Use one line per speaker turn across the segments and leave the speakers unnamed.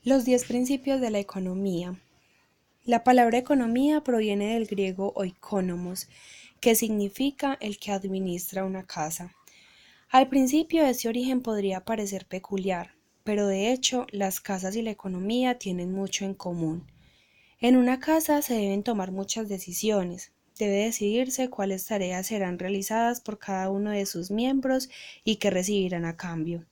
Los 10 principios de la economía. La palabra economía proviene del griego oikonomos, que significa el que administra una casa. Al principio este origen podría parecer peculiar, pero de hecho las casas y la economía tienen mucho en común. En una casa se deben tomar muchas decisiones. Debe decidirse cuáles tareas serán realizadas por cada uno de sus miembros y qué recibirán a cambio.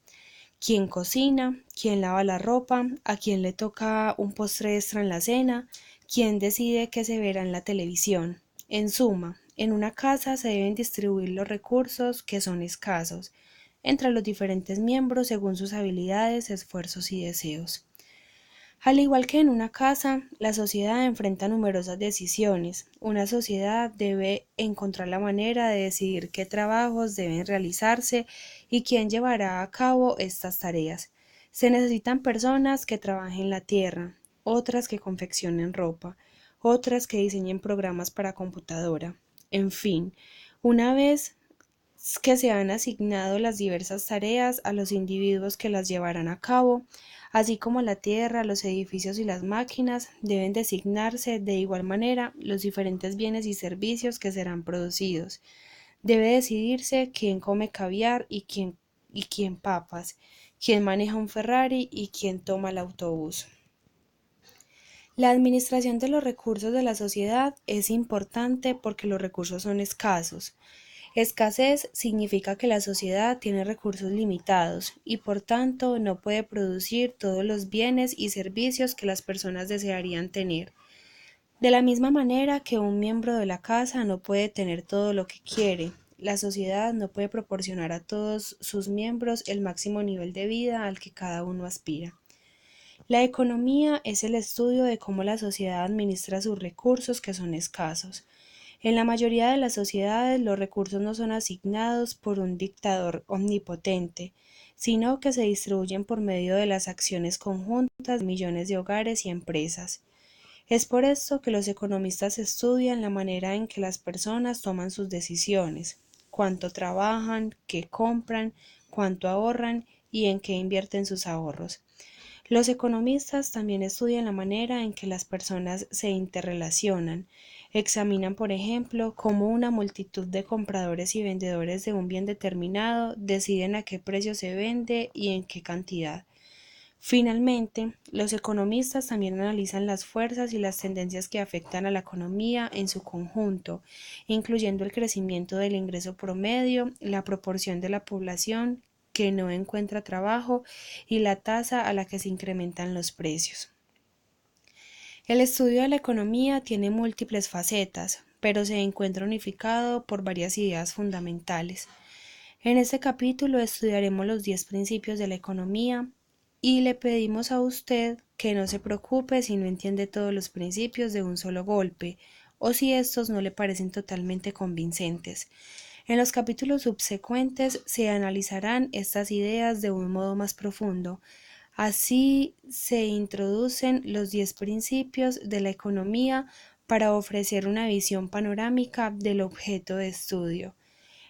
¿Quién cocina? ¿Quién lava la ropa? ¿A quién le toca un postre extra en la cena? ¿Quién decide qué se verá en la televisión? En suma, en una casa se deben distribuir los recursos que son escasos entre los diferentes miembros según sus habilidades, esfuerzos y deseos. Al igual que en una casa, la sociedad enfrenta numerosas decisiones. Una sociedad debe encontrar la manera de decidir qué trabajos deben realizarse y quién llevará a cabo estas tareas. Se necesitan personas que trabajen la tierra, otras que confeccionen ropa, otras que diseñen programas para computadora. En fin, una vez que se han asignado las diversas tareas a los individuos que las llevarán a cabo, así como la tierra, los edificios y las máquinas, deben designarse de igual manera los diferentes bienes y servicios que serán producidos. Debe decidirse quién come caviar y quién papas, quién maneja un Ferrari y quién toma el autobús. La administración de los recursos de la sociedad es importante porque los recursos son escasos. Escasez significa que la sociedad tiene recursos limitados y por tanto no puede producir todos los bienes y servicios que las personas desearían tener. De la misma manera que un miembro de la casa no puede tener todo lo que quiere, la sociedad no puede proporcionar a todos sus miembros el máximo nivel de vida al que cada uno aspira. La economía es el estudio de cómo la sociedad administra sus recursos que son escasos. En la mayoría de las sociedades los recursos no son asignados por un dictador omnipotente, sino que se distribuyen por medio de las acciones conjuntas de millones de hogares y empresas. Es por esto que los economistas estudian la manera en que las personas toman sus decisiones, cuánto trabajan, qué compran, cuánto ahorran y en qué invierten sus ahorros. Los economistas también estudian la manera en que las personas se interrelacionan. Examinan, por ejemplo, cómo una multitud de compradores y vendedores de un bien determinado deciden a qué precio se vende y en qué cantidad. Finalmente, los economistas también analizan las fuerzas y las tendencias que afectan a la economía en su conjunto, incluyendo el crecimiento del ingreso promedio, la proporción de la población que no encuentra trabajo y la tasa a la que se incrementan los precios. El estudio de la economía tiene múltiples facetas, pero se encuentra unificado por varias ideas fundamentales. En este capítulo estudiaremos los 10 principios de la economía y le pedimos a usted que no se preocupe si no entiende todos los principios de un solo golpe o si estos no le parecen totalmente convincentes. En los capítulos subsecuentes se analizarán estas ideas de un modo más profundo. Así se introducen los 10 principios de la economía para ofrecer una visión panorámica del objeto de estudio.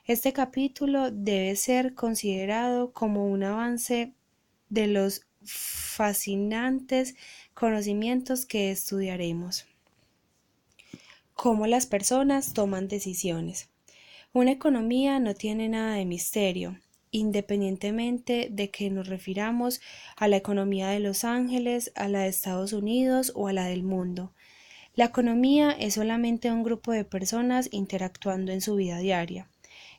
Este capítulo debe ser considerado como un avance de los fascinantes conocimientos que estudiaremos. Cómo las personas toman decisiones. Una economía no tiene nada de misterio, independientemente de que nos refiramos a la economía de Los Ángeles, a la de Estados Unidos o a la del mundo. La economía es solamente un grupo de personas interactuando en su vida diaria.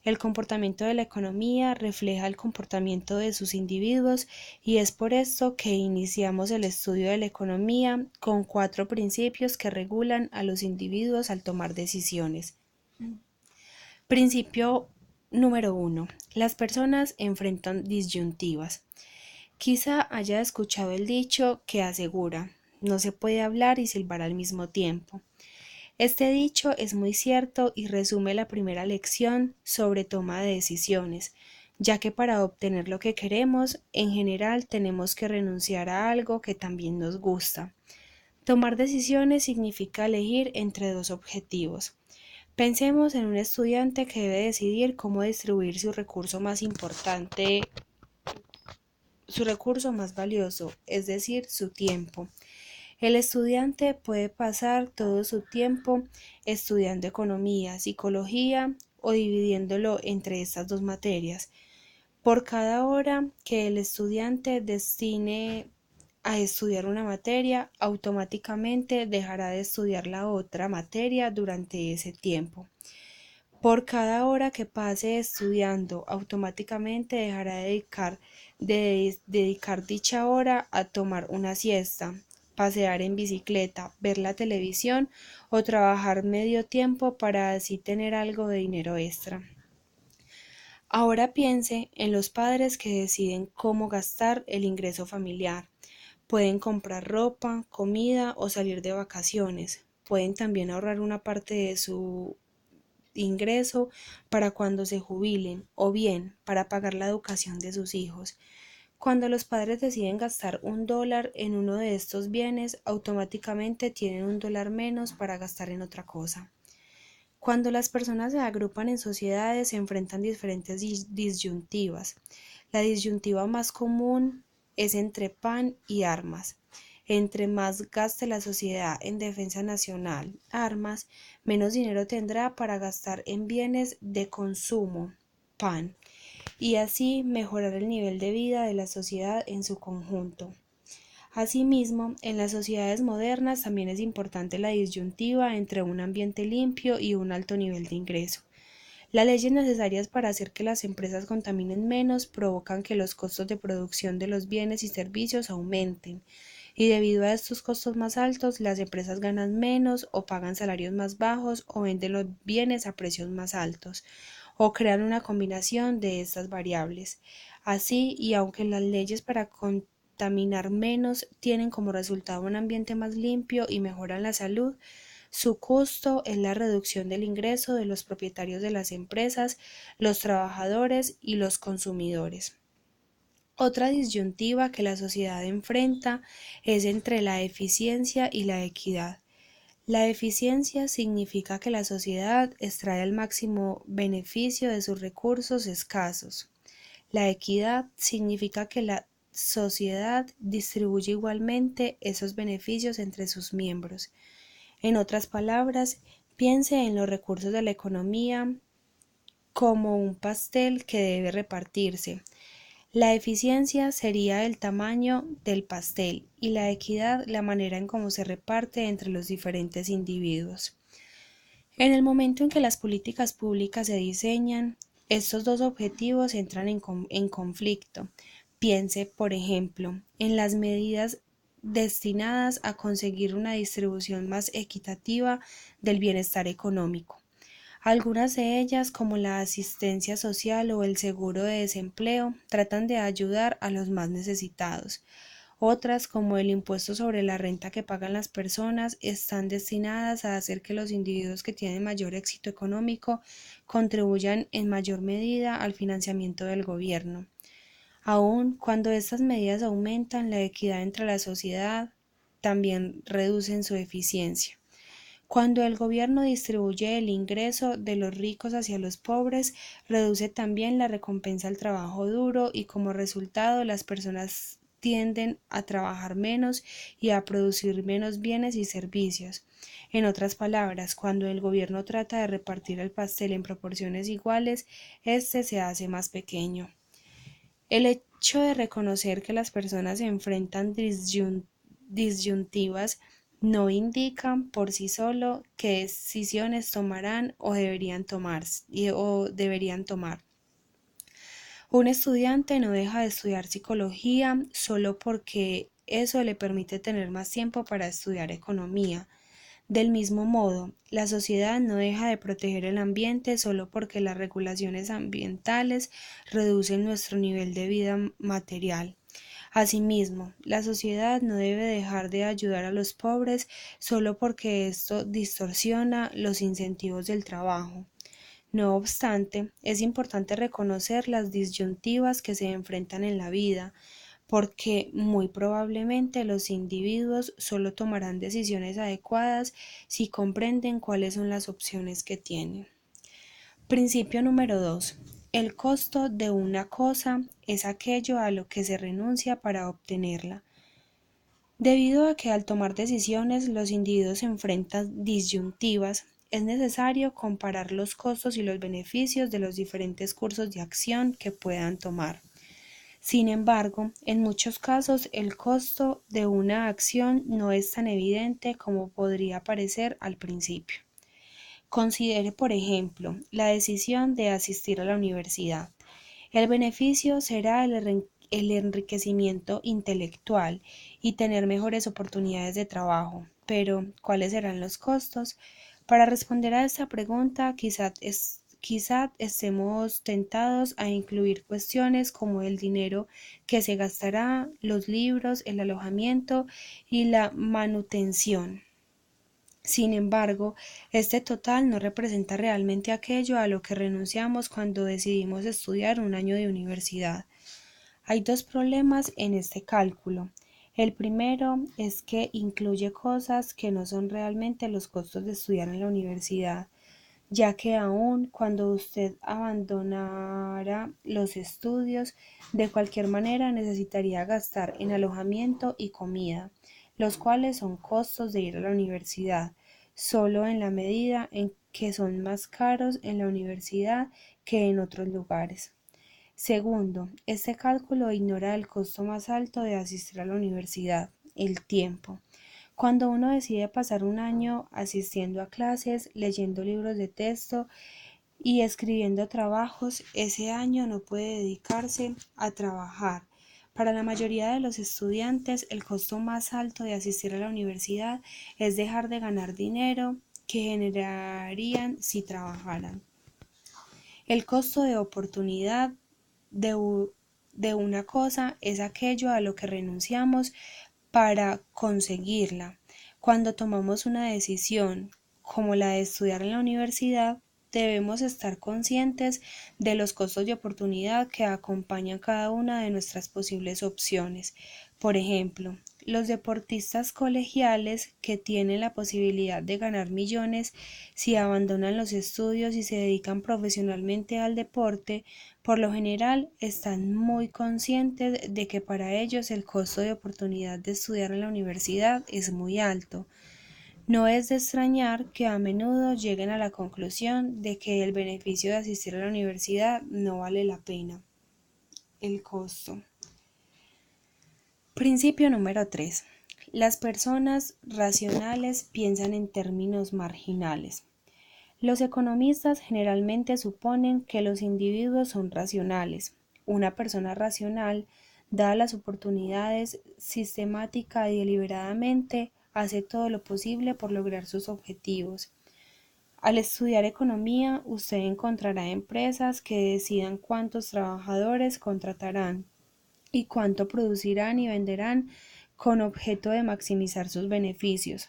El comportamiento de la economía refleja el comportamiento de sus individuos y es por esto que iniciamos el estudio de la economía con 4 principios que regulan a los individuos al tomar decisiones. Principio número 1. Las personas enfrentan disyuntivas. Quizá haya escuchado el dicho que asegura, no se puede hablar y silbar al mismo tiempo. Este dicho es muy cierto y resume la primera lección sobre toma de decisiones, ya que para obtener lo que queremos, en general tenemos que renunciar a algo que también nos gusta. Tomar decisiones significa elegir entre 2 objetivos. Pensemos en un estudiante que debe decidir cómo distribuir su recurso más importante su recurso más valioso, es decir, su tiempo. El estudiante puede pasar todo su tiempo estudiando economía, psicología o dividiéndolo entre estas dos materias. Por cada hora que el estudiante destine a estudiar una materia, automáticamente dejará de estudiar la otra materia durante ese tiempo. Por cada hora que pase estudiando, automáticamente dejará de dedicar dicha hora a tomar una siesta, pasear en bicicleta, ver la televisión o trabajar medio tiempo para así tener algo de dinero extra. Ahora piense en los padres que deciden cómo gastar el ingreso familiar. Pueden comprar ropa, comida o salir de vacaciones. Pueden también ahorrar una parte de su ingreso para cuando se jubilen o bien para pagar la educación de sus hijos. Cuando los padres deciden gastar $1 en uno de estos bienes, automáticamente tienen $1 menos para gastar en otra cosa. Cuando las personas se agrupan en sociedades se enfrentan diferentes disyuntivas. La disyuntiva más común es entre pan y armas. Entre más gaste la sociedad en defensa nacional, armas, menos dinero tendrá para gastar en bienes de consumo, pan, y así mejorar el nivel de vida de la sociedad en su conjunto. Asimismo, en las sociedades modernas también es importante la disyuntiva entre un ambiente limpio y un alto nivel de ingreso. Las leyes necesarias para hacer que las empresas contaminen menos provocan que los costos de producción de los bienes y servicios aumenten, y debido a estos costos más altos, las empresas ganan menos o pagan salarios más bajos o venden los bienes a precios más altos, o crean una combinación de estas variables. Así, y aunque las leyes para contaminar menos tienen como resultado un ambiente más limpio y mejoran la salud, su costo es la reducción del ingreso de los propietarios de las empresas, los trabajadores y los consumidores. Otra disyuntiva que la sociedad enfrenta es entre la eficiencia y la equidad. La eficiencia significa que la sociedad extrae el máximo beneficio de sus recursos escasos. La equidad significa que la sociedad distribuye igualmente esos beneficios entre sus miembros. En otras palabras, piense en los recursos de la economía como un pastel que debe repartirse. La eficiencia sería el tamaño del pastel y la equidad la manera en cómo se reparte entre los diferentes individuos. En el momento en que las políticas públicas se diseñan, estos dos objetivos entran en conflicto. Piense, por ejemplo, en las medidas destinadas a conseguir una distribución más equitativa del bienestar económico. Algunas de ellas, como la asistencia social o el seguro de desempleo, tratan de ayudar a los más necesitados. Otras, como el impuesto sobre la renta que pagan las personas, están destinadas a hacer que los individuos que tienen mayor éxito económico contribuyan en mayor medida al financiamiento del gobierno. Aun cuando estas medidas aumentan la equidad entre la sociedad, también reducen su eficiencia. Cuando el gobierno distribuye el ingreso de los ricos hacia los pobres, reduce también la recompensa al trabajo duro y como resultado las personas tienden a trabajar menos y a producir menos bienes y servicios. En otras palabras, cuando el gobierno trata de repartir el pastel en proporciones iguales, éste se hace más pequeño. El hecho de reconocer que las personas se enfrentan disyuntivas no indican por sí solo qué decisiones tomarán o deberían tomar. Un estudiante no deja de estudiar psicología solo porque eso le permite tener más tiempo para estudiar economía. Del mismo modo, la sociedad no deja de proteger el ambiente solo porque las regulaciones ambientales reducen nuestro nivel de vida material. Asimismo, la sociedad no debe dejar de ayudar a los pobres solo porque esto distorsiona los incentivos del trabajo. No obstante, es importante reconocer las disyuntivas que se enfrentan en la vida, porque muy probablemente los individuos solo tomarán decisiones adecuadas si comprenden cuáles son las opciones que tienen. Principio número 2. El costo de una cosa es aquello a lo que se renuncia para obtenerla. Debido a que al tomar decisiones los individuos se enfrentan disyuntivas, es necesario comparar los costos y los beneficios de los diferentes cursos de acción que puedan tomar. Sin embargo, en muchos casos el costo de una acción no es tan evidente como podría parecer al principio. Considere, por ejemplo, la decisión de asistir a la universidad. El beneficio será el enriquecimiento intelectual y tener mejores oportunidades de trabajo. Pero, ¿cuáles serán los costos? Para responder a esta pregunta, quizá estemos tentados a incluir cuestiones como el dinero que se gastará, los libros, el alojamiento y la manutención. Sin embargo, este total no representa realmente aquello a lo que renunciamos cuando decidimos estudiar un año de universidad. Hay dos problemas en este cálculo. El primero es que incluye cosas que no son realmente los costos de estudiar en la universidad, ya que aun cuando usted abandonara los estudios, de cualquier manera necesitaría gastar en alojamiento y comida, los cuales son costos de ir a la universidad, solo en la medida en que son más caros en la universidad que en otros lugares. Segundo, este cálculo ignora el costo más alto de asistir a la universidad, el tiempo. Cuando uno decide pasar un año asistiendo a clases, leyendo libros de texto y escribiendo trabajos, ese año no puede dedicarse a trabajar. Para la mayoría de los estudiantes, el costo más alto de asistir a la universidad es dejar de ganar dinero que generarían si trabajaran. El costo de oportunidad de una cosa es aquello a lo que renunciamos para conseguirla. Cuando tomamos una decisión como la de estudiar en la universidad, debemos estar conscientes de los costos de oportunidad que acompañan cada una de nuestras posibles opciones. Por ejemplo, los deportistas colegiales que tienen la posibilidad de ganar millones si abandonan los estudios y se dedican profesionalmente al deporte, por lo general están muy conscientes de que para ellos el costo de oportunidad de estudiar en la universidad es muy alto. No es de extrañar que a menudo lleguen a la conclusión de que el beneficio de asistir a la universidad no vale la pena. El costo. Principio número 3. Las personas racionales piensan en términos marginales. Los economistas generalmente suponen que los individuos son racionales. Una persona racional, dadas las oportunidades, sistemática y deliberadamente, hace todo lo posible por lograr sus objetivos. Al estudiar economía, usted encontrará empresas que decidan cuántos trabajadores contratarán y cuánto producirán y venderán con objeto de maximizar sus beneficios.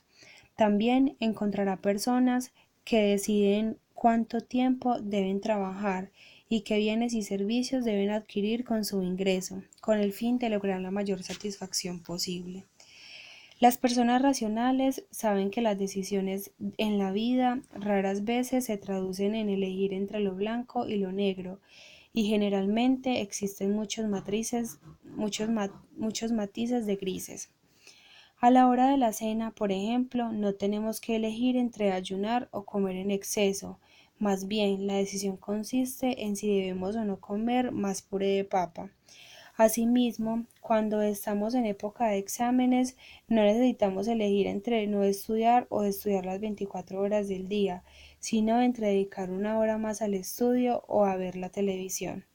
También encontrará personas que deciden cuánto tiempo deben trabajar y qué bienes y servicios deben adquirir con su ingreso, con el fin de lograr la mayor satisfacción posible. Las personas racionales saben que las decisiones en la vida raras veces se traducen en elegir entre lo blanco y lo negro, y generalmente existen muchos matices de grises. A la hora de la cena, por ejemplo, no tenemos que elegir entre ayunar o comer en exceso. Más bien, la decisión consiste en si debemos o no comer más puré de papa. Asimismo, cuando estamos en época de exámenes, no necesitamos elegir entre no estudiar o estudiar las 24 horas del día, sino entre dedicar una hora más al estudio o a ver la televisión.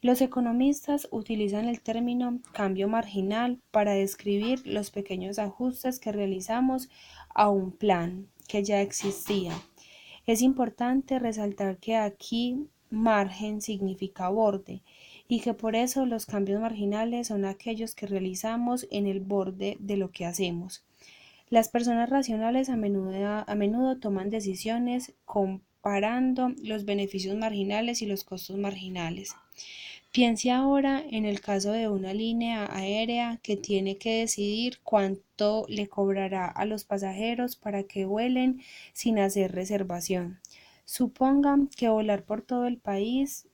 Los economistas utilizan el término cambio marginal para describir los pequeños ajustes que realizamos a un plan que ya existía. Es importante resaltar que aquí margen significa borde y que por eso los cambios marginales son aquellos que realizamos en el borde de lo que hacemos. Las personas racionales a menudo toman decisiones comparando los beneficios marginales y los costos marginales. Piense ahora en el caso de una línea aérea que tiene que decidir cuánto le cobrará a los pasajeros para que vuelen sin hacer reservación. Suponga que volar por todo el país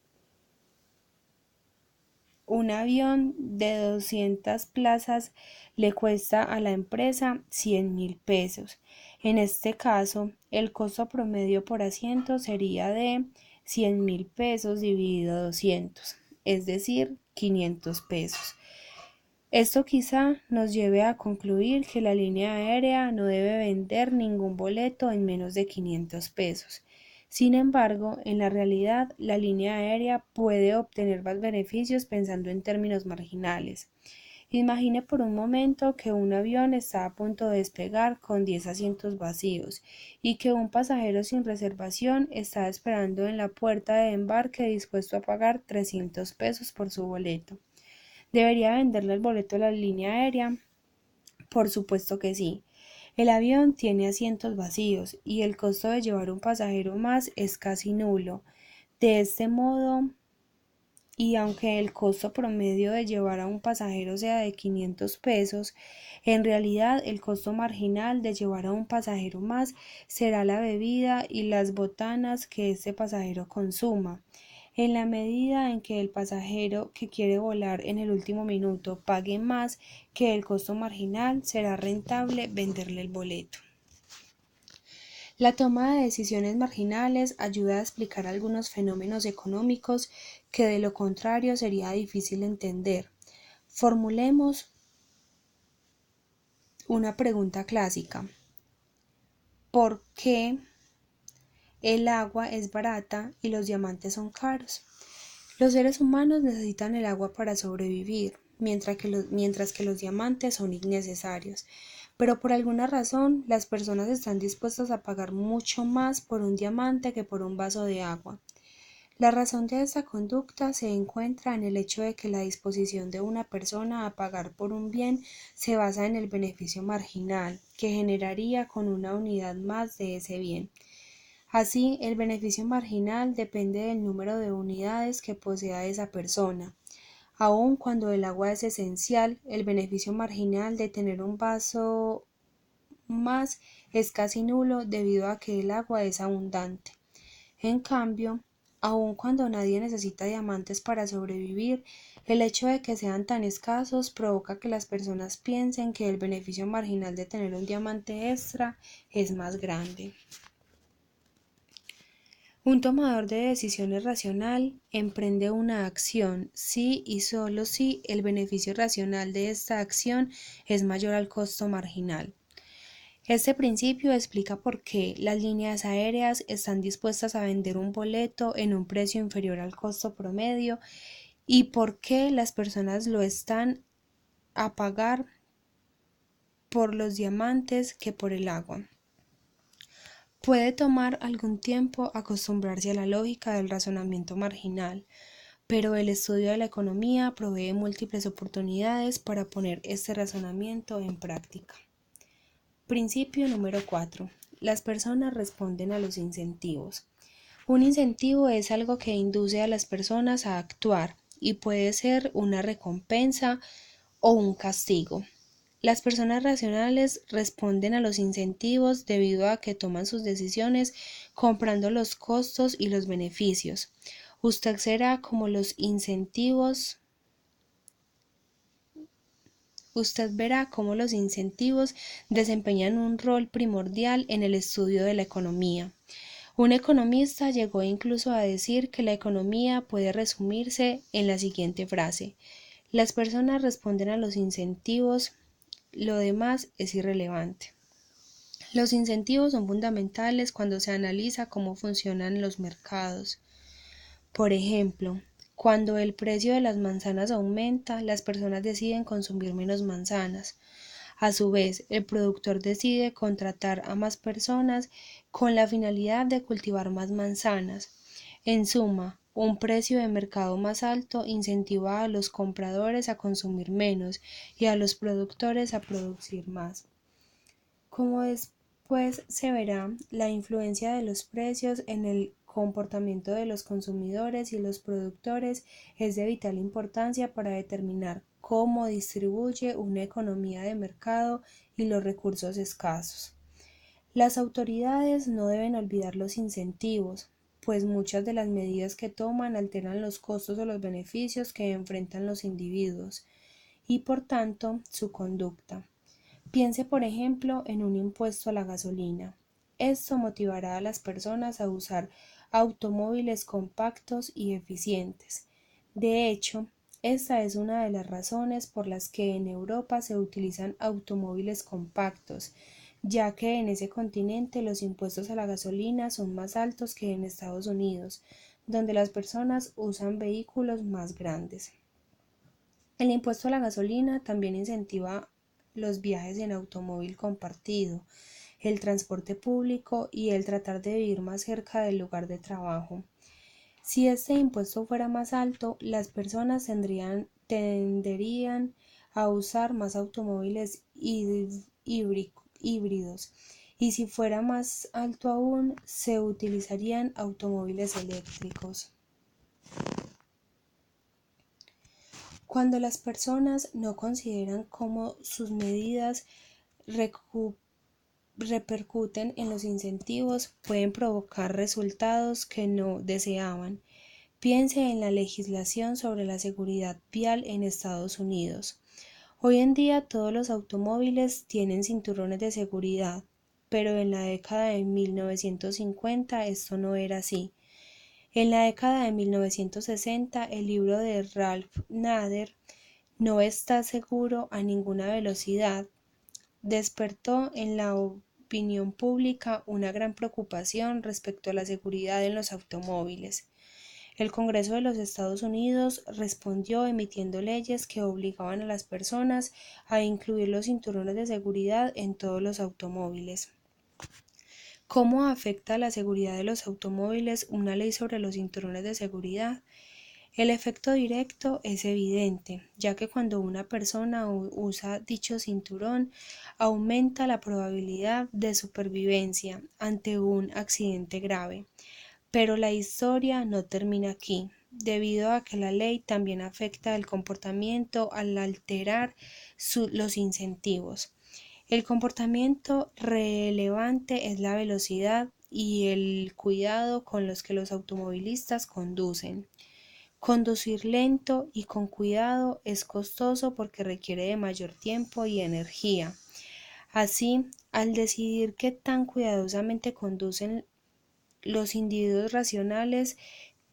Un avión de 200 plazas le cuesta a la empresa 100.000 pesos. En este caso, el costo promedio por asiento sería de 100.000 pesos dividido 200, es decir, 500 pesos. Esto quizá nos lleve a concluir que la línea aérea no debe vender ningún boleto en menos de 500 pesos. Sin embargo, en la realidad, la línea aérea puede obtener más beneficios pensando en términos marginales. Imagine por un momento que un avión está a punto de despegar con 10 asientos vacíos y que un pasajero sin reservación está esperando en la puerta de embarque dispuesto a pagar 300 pesos por su boleto. ¿Debería venderle el boleto a la línea aérea? Por supuesto que sí. El avión tiene asientos vacíos y el costo de llevar un pasajero más es casi nulo. De este modo, y aunque el costo promedio de llevar a un pasajero sea de 500 pesos, en realidad el costo marginal de llevar a un pasajero más será la bebida y las botanas que este pasajero consuma. En la medida en que el pasajero que quiere volar en el último minuto pague más que el costo marginal, será rentable venderle el boleto. La toma de decisiones marginales ayuda a explicar algunos fenómenos económicos que de lo contrario sería difícil entender. Formulemos una pregunta clásica. ¿Por qué el agua es barata y los diamantes son caros? Los seres humanos necesitan el agua para sobrevivir, mientras que los diamantes son innecesarios. Pero por alguna razón, las personas están dispuestas a pagar mucho más por un diamante que por un vaso de agua. La razón de esta conducta se encuentra en el hecho de que la disposición de una persona a pagar por un bien se basa en el beneficio marginal que generaría con una unidad más de ese bien. Así, el beneficio marginal depende del número de unidades que posea esa persona. Aun cuando el agua es esencial, el beneficio marginal de tener un vaso más es casi nulo debido a que el agua es abundante. En cambio, aun cuando nadie necesita diamantes para sobrevivir, el hecho de que sean tan escasos provoca que las personas piensen que el beneficio marginal de tener un diamante extra es más grande. Un tomador de decisiones racional emprende una acción si y solo si el beneficio racional de esta acción es mayor al costo marginal. Este principio explica por qué las líneas aéreas están dispuestas a vender un boleto en un precio inferior al costo promedio y por qué las personas lo están a pagar por los diamantes que por el agua. Puede tomar algún tiempo acostumbrarse a la lógica del razonamiento marginal, pero el estudio de la economía provee múltiples oportunidades para poner este razonamiento en práctica. Principio número 4. Las personas responden a los incentivos. Un incentivo es algo que induce a las personas a actuar y puede ser una recompensa o un castigo. Las personas racionales responden a los incentivos debido a que toman sus decisiones comprando los costos y los beneficios. Usted verá cómo los incentivos desempeñan un rol primordial en el estudio de la economía. Un economista llegó incluso a decir que la economía puede resumirse en la siguiente frase: las personas responden a los incentivos, lo demás es irrelevante. Los incentivos son fundamentales cuando se analiza cómo funcionan los mercados. Por ejemplo, cuando el precio de las manzanas aumenta, las personas deciden consumir menos manzanas. A su vez, el productor decide contratar a más personas con la finalidad de cultivar más manzanas. En suma, un precio de mercado más alto incentiva a los compradores a consumir menos y a los productores a producir más. Como después se verá, la influencia de los precios en el comportamiento de los consumidores y los productores es de vital importancia para determinar cómo distribuye una economía de mercado y los recursos escasos. Las autoridades no deben olvidar los incentivos, pues muchas de las medidas que toman alteran los costos o los beneficios que enfrentan los individuos y por tanto su conducta. Piense, por ejemplo, en un impuesto a la gasolina. Esto motivará a las personas a usar automóviles compactos y eficientes. De hecho, esta es una de las razones por las que en Europa se utilizan automóviles compactos, ya que en ese continente los impuestos a la gasolina son más altos que en Estados Unidos, donde las personas usan vehículos más grandes. El impuesto a la gasolina también incentiva los viajes en automóvil compartido, el transporte público y el tratar de vivir más cerca del lugar de trabajo. Si este impuesto fuera más alto, las personas tenderían a usar más automóviles híbridos y si fuera más alto aún, se utilizarían automóviles eléctricos. Cuando las personas no consideran cómo sus medidas repercuten en los incentivos, pueden provocar resultados que no deseaban. Piense en la legislación sobre la seguridad vial en Estados Unidos. Hoy en día todos los automóviles tienen cinturones de seguridad, pero en la década de 1950 esto no era así. En la década de 1960, el libro de Ralph Nader, "No está seguro a ninguna velocidad", despertó en la opinión pública una gran preocupación respecto a la seguridad en los automóviles. El Congreso de los Estados Unidos respondió emitiendo leyes que obligaban a las personas a incluir los cinturones de seguridad en todos los automóviles. ¿Cómo afecta a la seguridad de los automóviles una ley sobre los cinturones de seguridad? El efecto directo es evidente, ya que cuando una persona usa dicho cinturón, aumenta la probabilidad de supervivencia ante un accidente grave. Pero la historia no termina aquí, debido a que la ley también afecta el comportamiento al alterar los incentivos. El comportamiento relevante es la velocidad y el cuidado con los que los automovilistas conducen. Conducir lento y con cuidado es costoso porque requiere de mayor tiempo y energía. Así, al decidir qué tan cuidadosamente conducen, los individuos racionales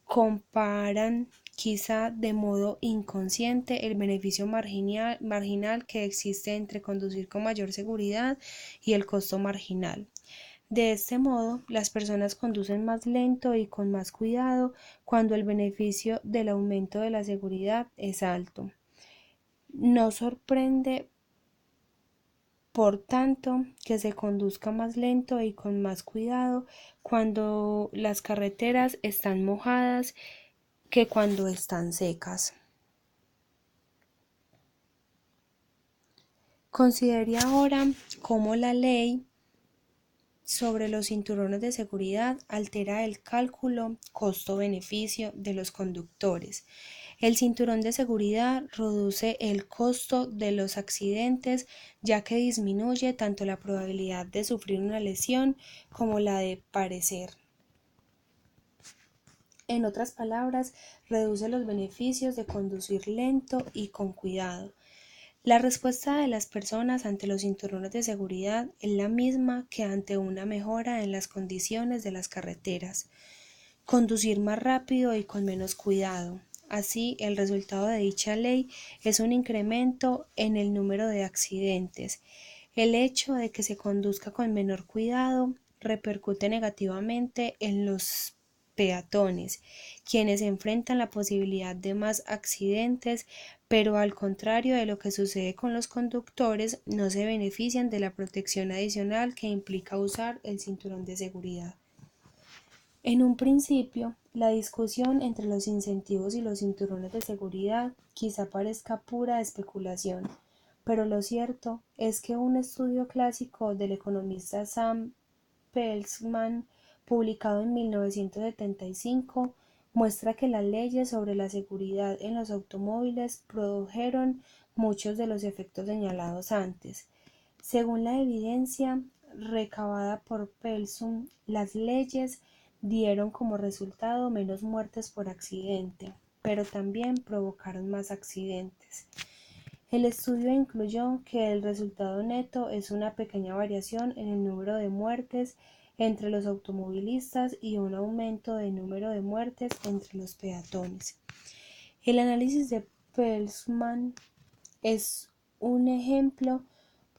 comparan quizá de modo inconsciente el beneficio marginal que existe entre conducir con mayor seguridad y el costo marginal. De este modo, las personas conducen más lento y con más cuidado cuando el beneficio del aumento de la seguridad es alto. No sorprende, por tanto, que se conduzca más lento y con más cuidado cuando las carreteras están mojadas que cuando están secas. Considere ahora cómo la ley sobre los cinturones de seguridad altera el cálculo costo-beneficio de los conductores. El cinturón de seguridad reduce el costo de los accidentes, ya que disminuye tanto la probabilidad de sufrir una lesión como la de perecer. En otras palabras, reduce los beneficios de conducir lento y con cuidado. La respuesta de las personas ante los cinturones de seguridad es la misma que ante una mejora en las condiciones de las carreteras: conducir más rápido y con menos cuidado. Así, el resultado de dicha ley es un incremento en el número de accidentes. El hecho de que se conduzca con menor cuidado repercute negativamente en los peatones, quienes enfrentan la posibilidad de más accidentes, pero al contrario de lo que sucede con los conductores, no se benefician de la protección adicional que implica usar el cinturón de seguridad. En un principio, la discusión entre los incentivos y los cinturones de seguridad quizá parezca pura especulación, pero lo cierto es que un estudio clásico del economista Sam Peltzman, publicado en 1975, muestra que las leyes sobre la seguridad en los automóviles produjeron muchos de los efectos señalados antes. Según la evidencia recabada por Peltzman, las leyes dieron como resultado menos muertes por accidente, pero también provocaron más accidentes. El estudio incluyó que el resultado neto es una pequeña variación en el número de muertes entre los automovilistas y un aumento del número de muertes entre los peatones. El análisis de Peltzman es un ejemplo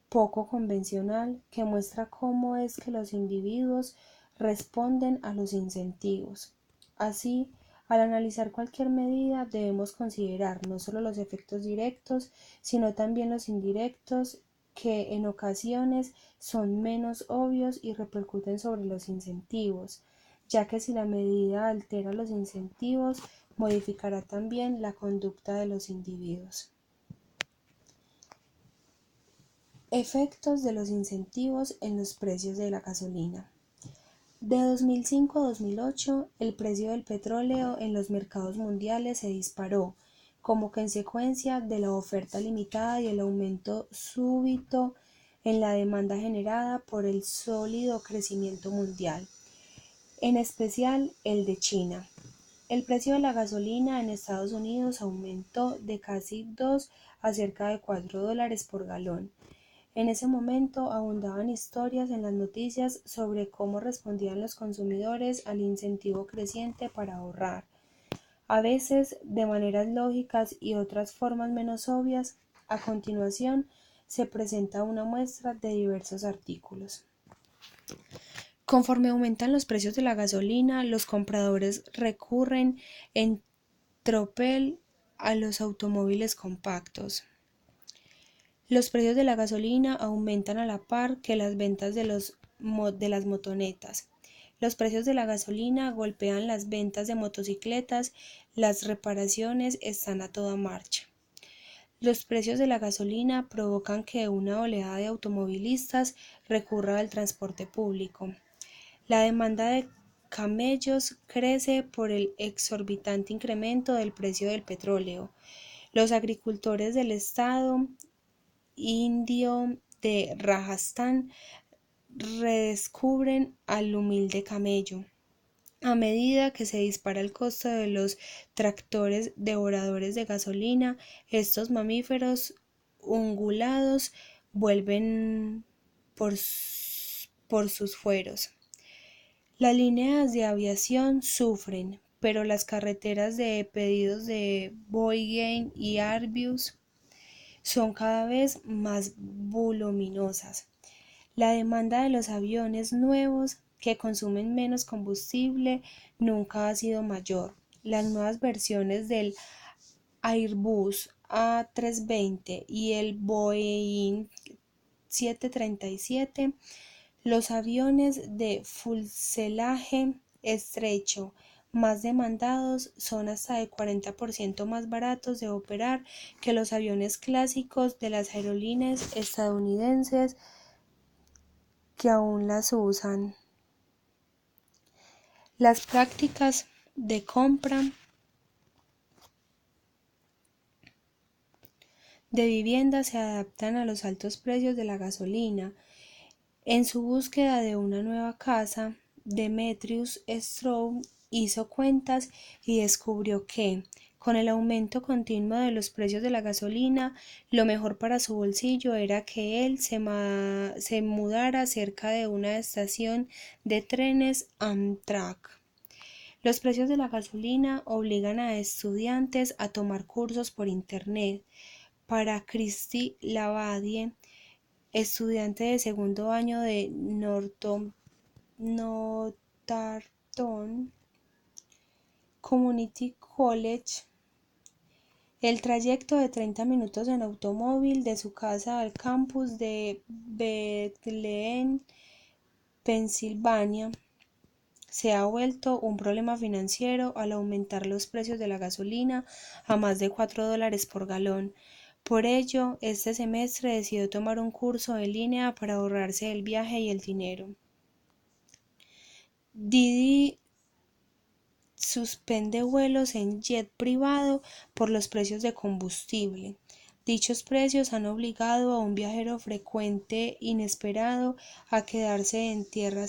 poco convencional que muestra cómo es que los individuos responden a los incentivos. Así, al analizar cualquier medida debemos considerar no solo los efectos directos, sino también los indirectos, que en ocasiones son menos obvios y repercuten sobre los incentivos, ya que si la medida altera los incentivos, modificará también la conducta de los individuos. Efectos de los incentivos en los precios de la gasolina. De 2005 a 2008, el precio del petróleo en los mercados mundiales se disparó como consecuencia de la oferta limitada y el aumento súbito en la demanda generada por el sólido crecimiento mundial, en especial el de China. El precio de la gasolina en Estados Unidos aumentó de casi 2 a cerca de $4 por galón. En ese momento abundaban historias en las noticias sobre cómo respondían los consumidores al incentivo creciente para ahorrar, a veces de maneras lógicas y otras formas menos obvias. A continuación se presenta una muestra de diversos artículos. Conforme aumentan los precios de la gasolina, los compradores recurren en tropel a los automóviles compactos. Los precios de la gasolina aumentan a la par que las ventas de las motonetas. Los precios de la gasolina golpean las ventas de motocicletas, las reparaciones están a toda marcha. Los precios de la gasolina provocan que una oleada de automovilistas recurra al transporte público. La demanda de camellos crece por el exorbitante incremento del precio del petróleo. Los agricultores del estado indio de Rajasthan redescubren al humilde camello. A medida que se dispara el costo de los tractores devoradores de gasolina, estos mamíferos ungulados vuelven por sus fueros. Las líneas de aviación sufren, pero las carreteras de pedidos de Boeing y Airbus son cada vez más voluminosas. La demanda de los aviones nuevos, que consumen menos combustible, nunca ha sido mayor. Las nuevas versiones del Airbus A320 y el Boeing 737, los aviones de fuselaje estrecho más demandados, son hasta de 40% más baratos de operar que los aviones clásicos de las aerolíneas estadounidenses que aún las usan. Las prácticas de compra de vivienda se adaptan a los altos precios de la gasolina. En su búsqueda de una nueva casa, Demetrius Stroud hizo cuentas y descubrió que, con el aumento continuo de los precios de la gasolina, lo mejor para su bolsillo era que él se mudara cerca de una estación de trenes Amtrak. Los precios de la gasolina obligan a estudiantes a tomar cursos por Internet. Para Christy Labadie, estudiante de segundo año de Northampton Community College, el trayecto de 30 minutos en automóvil de su casa al campus de Bethlehem, Pensilvania, se ha vuelto un problema financiero al aumentar los precios de la gasolina a más de $4 por galón. Por ello, este semestre decidió tomar un curso en línea para ahorrarse el viaje y el dinero. Didi suspende vuelos en jet privado por los precios de combustible. Dichos precios han obligado a un viajero frecuente inesperado a quedarse en tierra.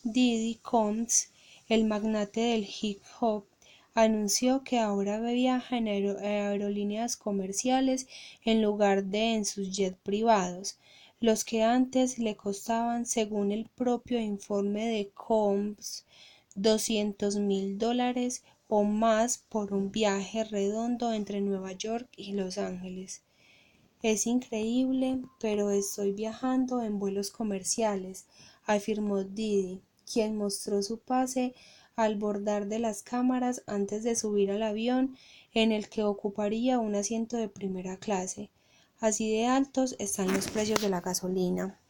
Diddy Combs, el magnate del hip hop, anunció que ahora viaja en aerolíneas comerciales en lugar de en sus jets privados, los que antes le costaban, según el propio informe de Combs, $200.000 o más por un viaje redondo entre Nueva York y Los Ángeles. Es increíble, pero estoy viajando en vuelos comerciales, afirmó Diddy, quien mostró su pase al bordar de las cámaras antes de subir al avión en el que ocuparía un asiento de primera clase. Así de altos están los precios de la gasolina.